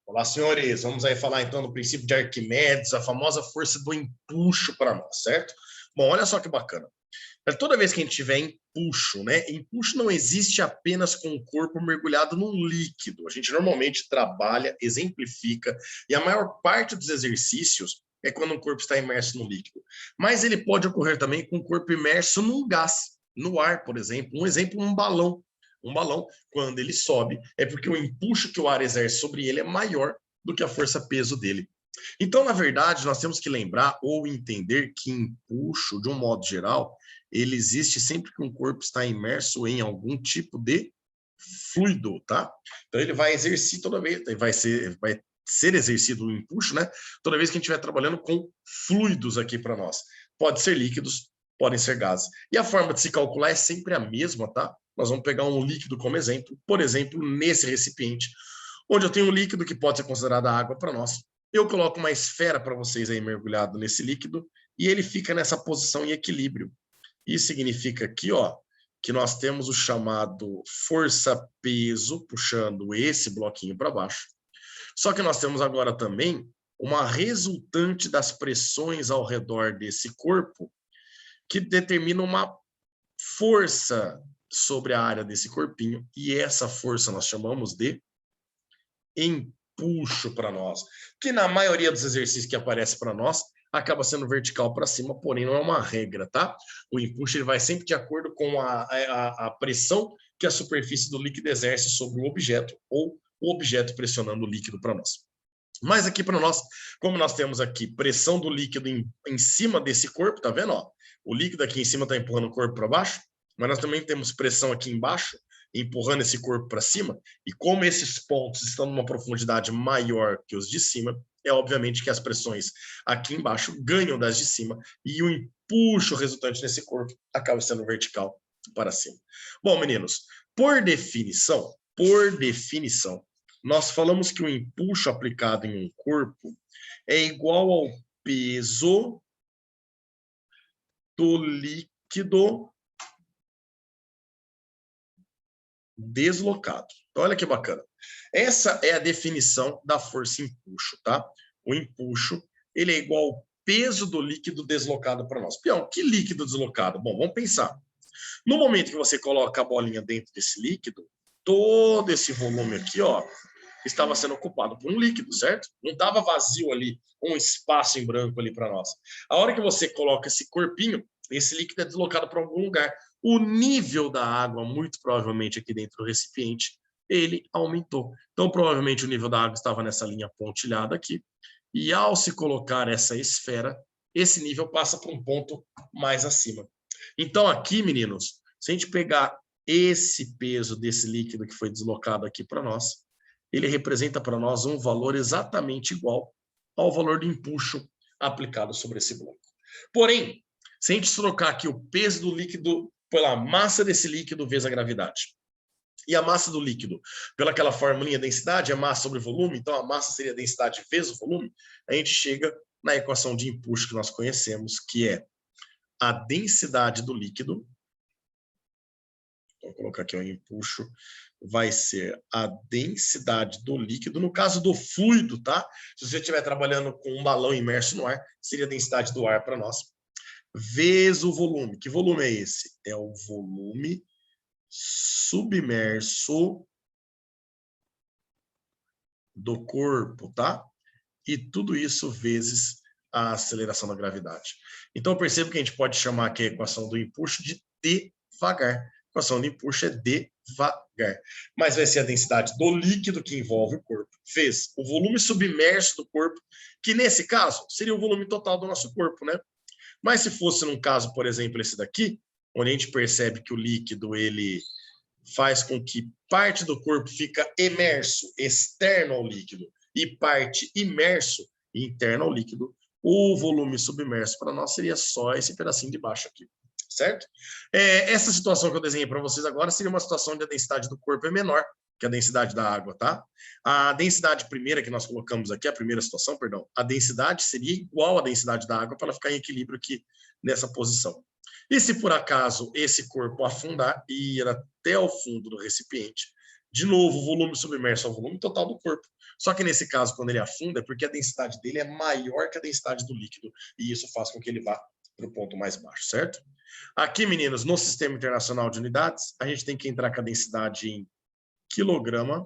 Olá, senhores. Vamos aí falar então do princípio de Arquimedes, a famosa força do empuxo para nós, certo? Bom, olha só que bacana. Toda vez que a gente tiver empuxo, né? Empuxo não existe apenas com o corpo mergulhado num líquido. A gente normalmente trabalha, exemplifica, e a maior parte dos exercícios é quando o corpo está imerso no líquido. Mas ele pode ocorrer também com o corpo imerso num gás, no ar, por exemplo. Um exemplo, um balão. Um balão, quando ele sobe, é porque o empuxo que o ar exerce sobre ele é maior do que a força-peso dele. Então, na verdade, nós temos que lembrar ou entender que empuxo, de um modo geral, ele existe sempre que um corpo está imerso em algum tipo de fluido, tá? Então, ele vai exercer toda vez, vai ser exercido o empuxo, né? Toda vez que a gente estiver trabalhando com fluidos aqui para nós. Pode ser líquidos, podem ser gases. E a forma de se calcular é sempre a mesma, tá? Nós vamos pegar um líquido como exemplo, por exemplo, nesse recipiente, onde eu tenho um líquido que pode ser considerado água para nós. Eu coloco uma esfera para vocês aí mergulhado nesse líquido e ele fica nessa posição em equilíbrio. Isso significa aqui, ó, que nós temos o chamado força-peso puxando esse bloquinho para baixo. Só que nós temos agora também uma resultante das pressões ao redor desse corpo que determina uma força sobre a área desse corpinho, e essa força nós chamamos de empuxo para nós, que na maioria dos exercícios que aparece para nós, acaba sendo vertical para cima, porém não é uma regra, tá? O empuxo ele vai sempre de acordo com a pressão que a superfície do líquido exerce sobre o objeto, ou o objeto pressionando o líquido para nós. Mas aqui para nós, como nós temos aqui pressão do líquido em cima desse corpo, tá vendo? Ó? O líquido aqui em cima está empurrando o corpo para baixo, mas nós também temos pressão aqui embaixo, empurrando esse corpo para cima, e como esses pontos estão numa profundidade maior que os de cima, é obviamente que as pressões aqui embaixo ganham das de cima, e o empuxo resultante nesse corpo acaba sendo vertical para cima. Bom, meninos, por definição, nós falamos que o empuxo aplicado em um corpo é igual ao peso do líquido deslocado. Então, olha que bacana. Essa é a definição da força empuxo, tá? O empuxo, ele é igual ao peso do líquido deslocado para nós. Pião, que líquido deslocado? Bom, vamos pensar. No momento que você coloca a bolinha dentro desse líquido, todo esse volume aqui, ó, estava sendo ocupado por um líquido, certo? Não estava vazio ali, um espaço em branco ali para nós. A hora que você coloca esse corpinho, esse líquido é deslocado para algum lugar. O nível da água, muito provavelmente aqui dentro do recipiente, ele aumentou. Então, provavelmente o nível da água estava nessa linha pontilhada aqui. E ao se colocar essa esfera, esse nível passa para um ponto mais acima. Então, aqui, meninos, se a gente pegar esse peso desse líquido que foi deslocado aqui para nós, ele representa para nós um valor exatamente igual ao valor do empuxo aplicado sobre esse bloco. Porém, se a gente trocar aqui o peso do líquido pela massa desse líquido vezes a gravidade, e a massa do líquido, pela aquela formulinha densidade, é massa sobre volume, então a massa seria a densidade vezes o volume, a gente chega na equação de empuxo que nós conhecemos, que é a densidade do líquido, vou colocar aqui o empuxo, vai ser a densidade do líquido, no caso do fluido, tá? Se você estiver trabalhando com um balão imerso no ar, seria a densidade do ar para nós, vezes o volume. Que volume é esse? É o volume submerso do corpo, tá? E tudo isso vezes a aceleração da gravidade. Então, perceba que a gente pode chamar aqui a equação do empuxo de devagar. A equação do empuxo é devagar. Mas vai ser a densidade do líquido que envolve o corpo, vezes o volume submerso do corpo, que nesse caso seria o volume total do nosso corpo, né? Mas se fosse num caso, por exemplo, esse daqui, onde a gente percebe que o líquido ele faz com que parte do corpo fica emerso, externo ao líquido, e parte imerso, interno ao líquido, o volume submerso para nós seria só esse pedacinho de baixo aqui, certo? Essa situação que eu desenhei para vocês agora seria uma situação onde a densidade do corpo é menor que a densidade da água, tá? A densidade primeira que nós colocamos aqui, a primeira situação, perdão, a densidade seria igual à densidade da água para ela ficar em equilíbrio aqui nessa posição. E se por acaso esse corpo afundar e ir até o fundo do recipiente, De novo, o volume submerso é o volume total do corpo. Só que nesse caso, quando ele afunda, é porque a densidade dele é maior que a densidade do líquido. E isso faz com que ele vá para o ponto mais baixo, certo? Aqui, meninos, no Sistema Internacional de Unidades, a gente tem que entrar com a densidade em quilograma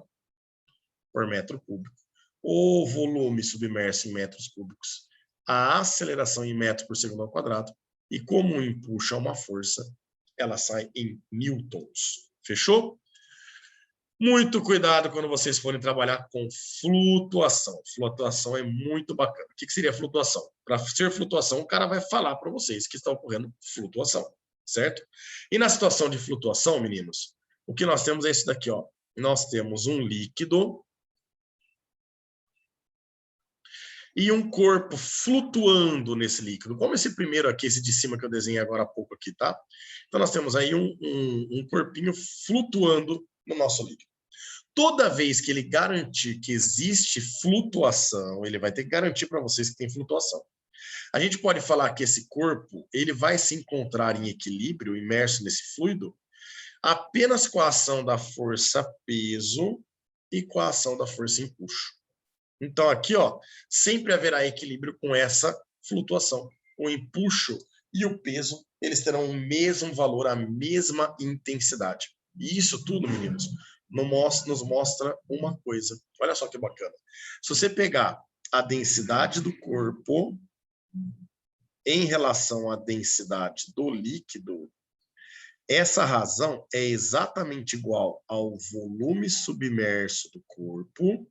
por metro cúbico. O volume submerso em metros cúbicos. A aceleração em metros por segundo ao quadrado. E como o empuxo é uma força, ela sai em newtons. Fechou? Muito cuidado quando vocês forem trabalhar com flutuação. Flutuação é muito bacana. O que seria flutuação? Para ser flutuação, o cara vai falar para vocês que está ocorrendo flutuação, certo? E na situação de flutuação, meninos, o que nós temos é isso daqui, ó. Nós temos um líquido e um corpo flutuando nesse líquido. Como esse primeiro aqui, esse de cima que eu desenhei agora há pouco aqui, tá? Então nós temos aí um corpinho flutuando no nosso líquido. Toda vez que ele garantir que existe flutuação, ele vai ter que garantir para vocês que tem flutuação. A gente pode falar que esse corpo ele vai se encontrar em equilíbrio, imerso nesse fluido, apenas com a ação da força peso e com a ação da força empuxo. Então aqui, ó, sempre haverá equilíbrio com essa flutuação. O empuxo e o peso, eles terão o mesmo valor, a mesma intensidade. E isso tudo, meninos, nos mostra uma coisa. Olha só que bacana. Se você pegar a densidade do corpo em relação à densidade do líquido, essa razão é exatamente igual ao volume submerso do corpo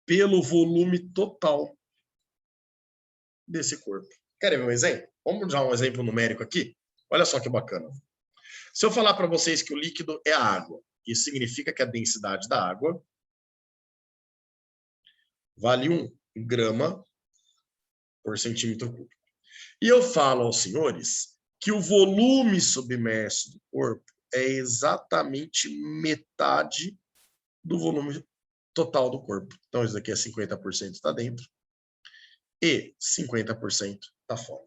pelo volume total desse corpo. Querem ver um exemplo? Vamos dar um exemplo numérico aqui? Olha só que bacana. Se eu falar para vocês que o líquido é a água, isso significa que a densidade da água vale 1 grama por centímetro cúbico. E eu falo aos senhores que o volume submerso do corpo é exatamente metade do volume total do corpo. Então, isso daqui é 50% está dentro e 50% está fora.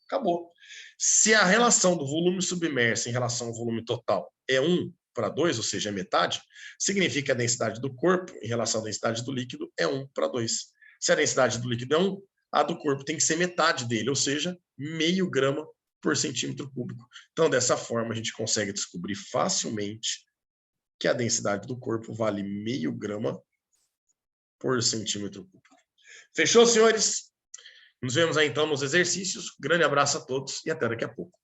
Acabou. Se a relação do volume submerso em relação ao volume total é 1:2, ou seja, é metade, significa que a densidade do corpo em relação à densidade do líquido é 1:2. Se a densidade do líquido é 1, a do corpo tem que ser metade dele, ou seja, meio grama por centímetro cúbico. Então, dessa forma, a gente consegue descobrir facilmente que a densidade do corpo vale meio grama por centímetro cúbico. Fechou, senhores? Nos vemos aí, então, nos exercícios. Grande abraço a todos e até daqui a pouco.